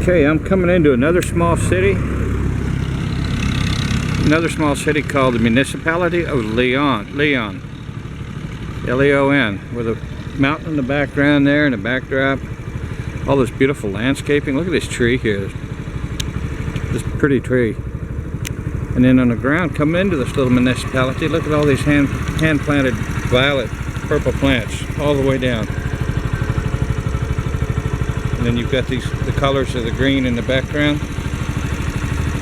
Okay, I'm coming into another small city. Another small city called the municipality of Leon. L-E-O-N, with a mountain in the background there and a backdrop. All this beautiful landscaping. Look at this tree here. This pretty tree. And then on the ground, coming into this little municipality, look at all these hand-planted violet purple plants all the way down. And then you've got the colors of the green in the background,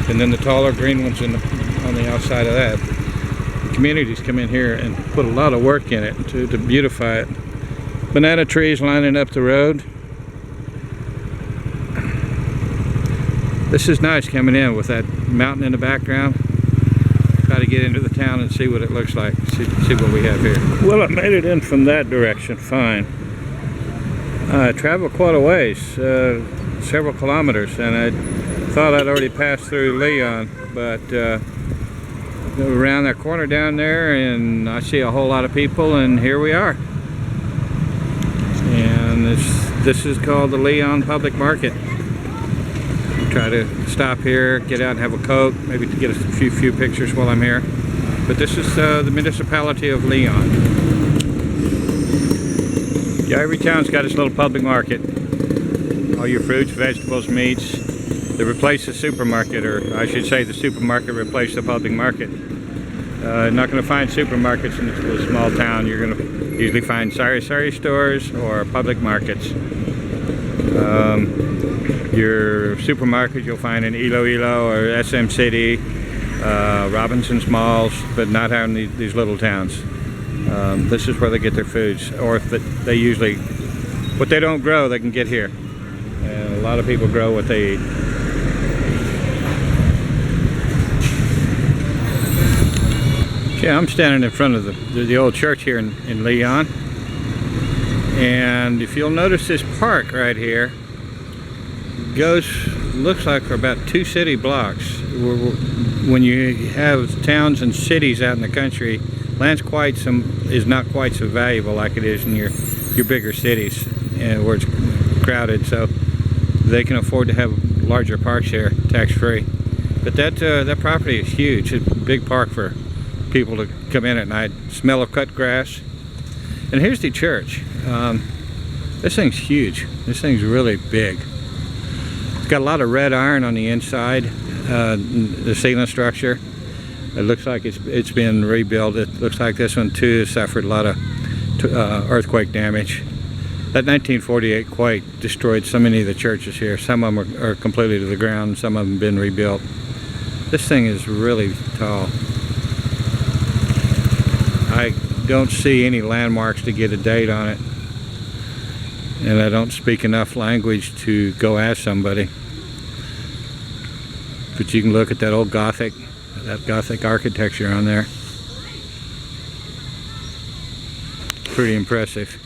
and then the taller green ones on the outside of that. The communities come in here and put a lot of work in it to beautify it. Banana trees lining up the road. This is nice coming in with that mountain in the background. Try to get into the town and see what it looks like. See what we have here. Well, I made it in from that direction fine. I traveled quite a ways, several kilometers, and I thought I'd already passed through Leon, but around that corner down there, and I see a whole lot of people, and here we are. And this is called the Leon Public Market. Try to stop here, get out and have a Coke, maybe to get a few pictures while I'm here. But this is the municipality of Leon. Yeah, every town's got its little public market. All your fruits, vegetables, meats. They replace the supermarket, or I should say the supermarket replaced the public market. Not going to find supermarkets in a small town. You're going to usually find Sari-sari stores or public markets. Your supermarket you'll find in Iloilo or SM City, Robinson's malls, but not out in these little towns. This is where they get their foods, or if they usually, what they don't grow, they can get here. And a lot of people grow what they eat. Yeah, I'm standing in front of the old church here in Leon. And if you'll notice this park right here, looks like for about 2 city blocks. When you have towns and cities out in the country, land's is not quite so valuable like it is in your bigger cities, where it's crowded, so they can afford to have larger parks here, tax-free. But that property is huge. It's a big park for people to come in at night, smell of cut grass. And here's the church. This thing's huge. This thing's really big. It's got a lot of red iron on the inside, the ceiling structure. It looks like it's been rebuilt. It looks like this one too suffered a lot of earthquake damage. That 1948 quake destroyed so many of the churches here. Some of them are completely to the ground, some of them have been rebuilt. This thing is really tall. I don't see any landmarks to get a date on it, and I don't speak enough language to go ask somebody. But you can look at that old Gothic architecture on there. Pretty impressive.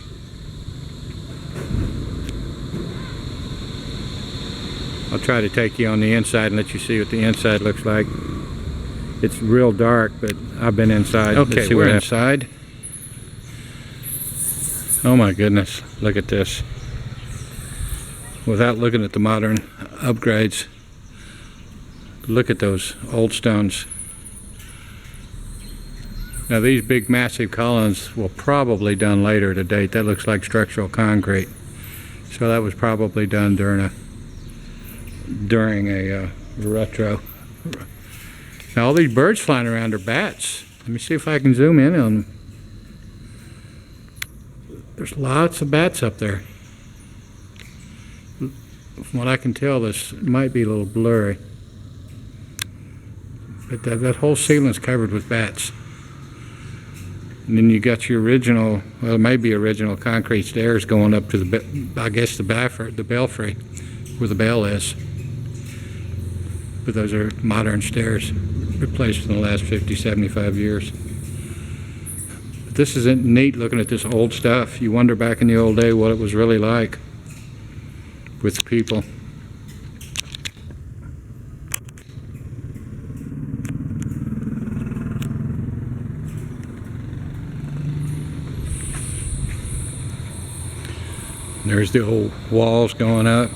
I'll try to take you on the inside and let you see what the inside looks like. It's real dark, but I've been inside. Okay, we're inside. Oh my goodness, look at this. Without looking at the modern upgrades, look at those old stones. Now these big massive columns were probably done later to date. That looks like structural concrete. So that was probably done during a retro. Now all these birds flying around are bats. Let me see if I can zoom in on them. There's lots of bats up there. From what I can tell, this might be a little blurry. But that whole ceiling is covered with bats. And then you got your original, well, maybe original concrete stairs going up to I guess the belfry, where the bell is. But those are modern stairs, replaced in the last 50, 75 years. But this is neat looking at this old stuff. You wonder back in the old day what it was really like with people. There's the old walls going up.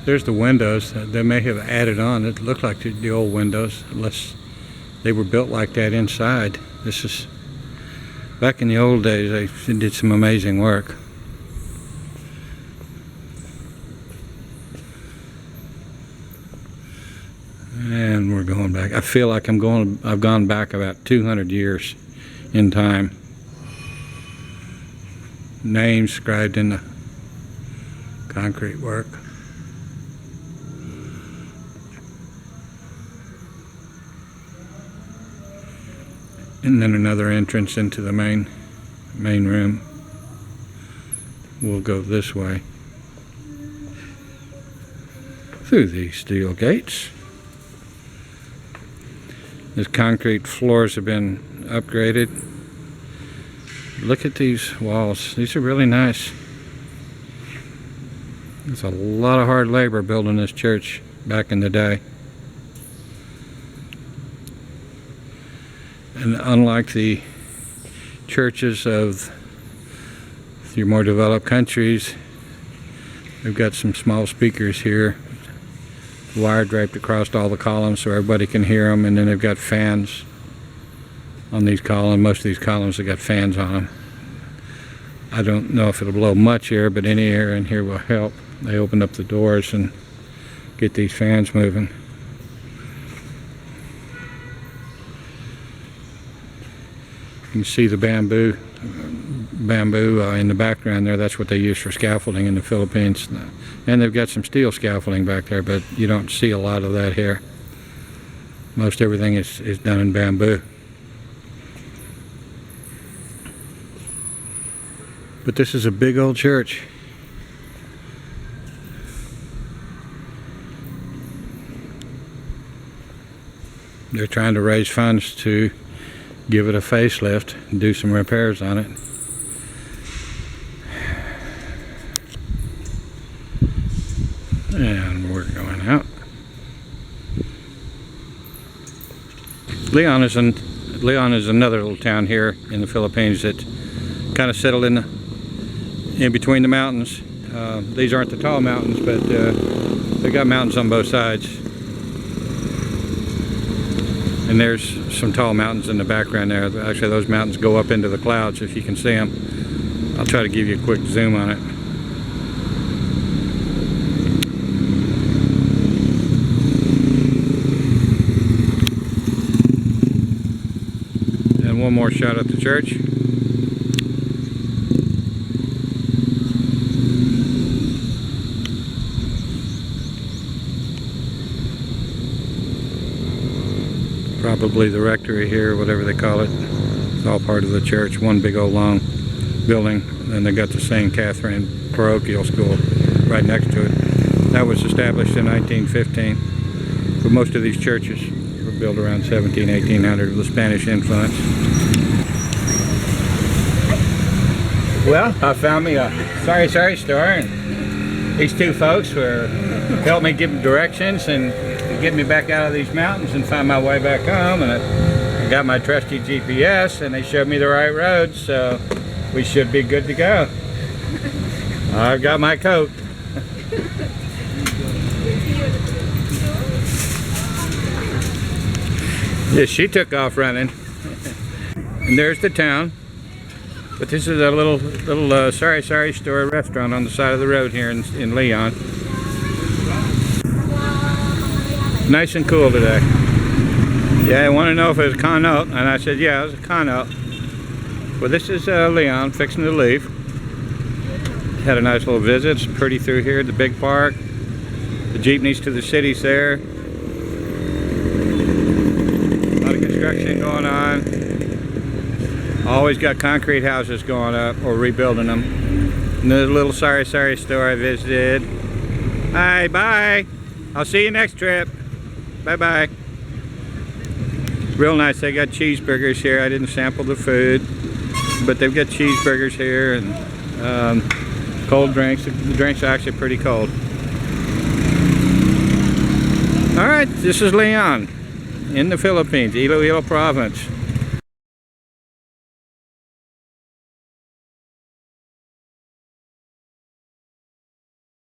There's the windows. They may have added on. It looked like the old windows, unless they were built like that inside. This is back in the old days. They did some amazing work. And we're going back. I feel like I've gone back about 200 years in time. Names scribed in the concrete work. And then another entrance into the main room. We'll go this way through these steel gates. These concrete floors have been upgraded. Look at these walls. These are really nice. It's a lot of hard labor building this church back in the day. And unlike the churches of your more developed countries, they've got some small speakers here, wire draped across all the columns so everybody can hear them, and then they've got fans on these columns. Most of these columns have got fans on them. I don't know if it'll blow much air, but any air in here will help. They open up the doors and get these fans moving. You can see the bamboo in the background there. That's what they use for scaffolding in the Philippines. And they've got some steel scaffolding back there, but you don't see a lot of that here. Most everything is done in bamboo. But this is a big old church. They're trying to raise funds to give it a facelift and do some repairs on it. And we're going out. Leon is another little town here in the Philippines that kind of settled in between the mountains. These aren't the tall mountains, but they got mountains on both sides. And there's some tall mountains in the background there. Actually, those mountains go up into the clouds if you can see them. I'll try to give you a quick zoom on it. And one more shot at the church. Probably the rectory here, whatever they call it. It's all part of the church. One big old long building. And they got the St. Catherine Parochial School right next to it. That was established in 1915. But most of these churches were built around 1800 with the Spanish influence. Well, I found me a Sari-sari store, and these two folks were helped me give directions and get me back out of these mountains and find my way back home. And I got my trusty GPS, and they showed me the right road, so we should be good to go. I've got my coat. Yeah, she took off running. And there's the town. But this is a little Sari-sari store restaurant on the side of the road here in Leon. Nice and cool today. Yeah, I want to know if it was a connote, and I said, yeah, it was a connote. Well, this is Leon fixing to leave. Had a nice little visit. It's pretty through here, the big park. The jeepneys to the city's there. A lot of construction going on. Always got concrete houses going up or rebuilding them. And there's a little Sari-sari store I visited. Hi, bye. I'll see you next trip. Bye-bye. Real nice. They got cheeseburgers here. I didn't sample the food, but they've got cheeseburgers here and cold drinks. The drinks are actually pretty cold. All right, this is Leon in the Philippines, Iloilo Province.